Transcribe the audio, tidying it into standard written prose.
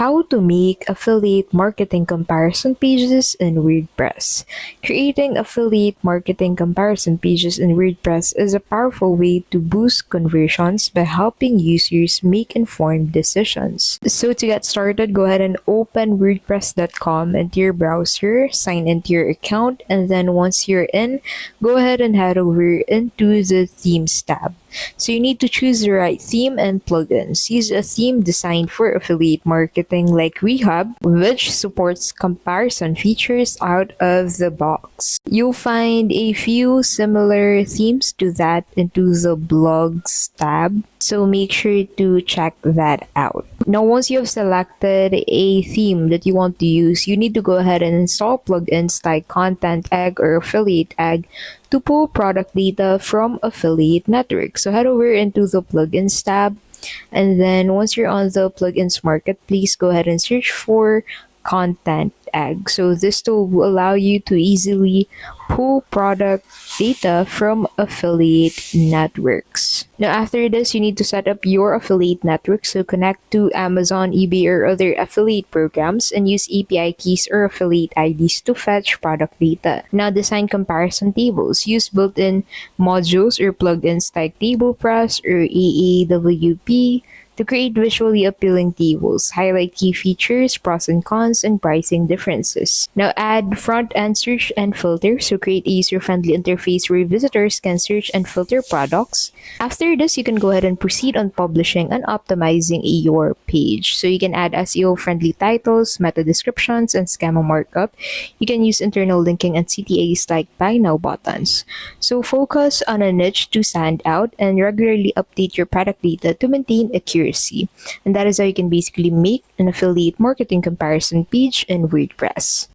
How to make affiliate marketing comparison pages in WordPress. Creating affiliate marketing comparison pages in WordPress is a powerful way to boost conversions by helping users make informed decisions. So to get started, go ahead and open WordPress.com into your browser, sign into your account, and then once you're in, go ahead and head over into the Themes tab. So you need to choose the right theme and plugins. Use a theme designed for affiliate marketing like Rehab, which supports comparison features out of the box. You'll find a few similar themes to that into the blogs tab, so make sure to check that out. Now, once you have selected a theme that you want to use, you need to go ahead and install plugins like Content Egg or Affiliate Egg to pull product data from affiliate networks. So head over into the plugins tab, and then once you're on the plugins marketplace, go ahead and search for Content Egg. So this tool will allow you to easily pull product data from affiliate networks. Now, after this, you need to set up your affiliate network. So connect to Amazon, eBay, or other affiliate programs and use API keys or affiliate IDs to fetch product data. Now, design comparison tables. Use built-in modules or plugins like TablePress or AAWP to create visually appealing tables, highlight key features, pros and cons, and pricing differences. Now add front-end search and filter, so create a user-friendly interface where visitors can search and filter products. After this, you can go ahead and proceed on publishing and optimizing your page. So you can add SEO-friendly titles, meta descriptions, and schema markup. You can use internal linking and CTAs like buy now buttons. So focus on a niche to stand out and regularly update your product data to maintain accuracy. And that is how you can basically make an affiliate marketing comparison page in WordPress.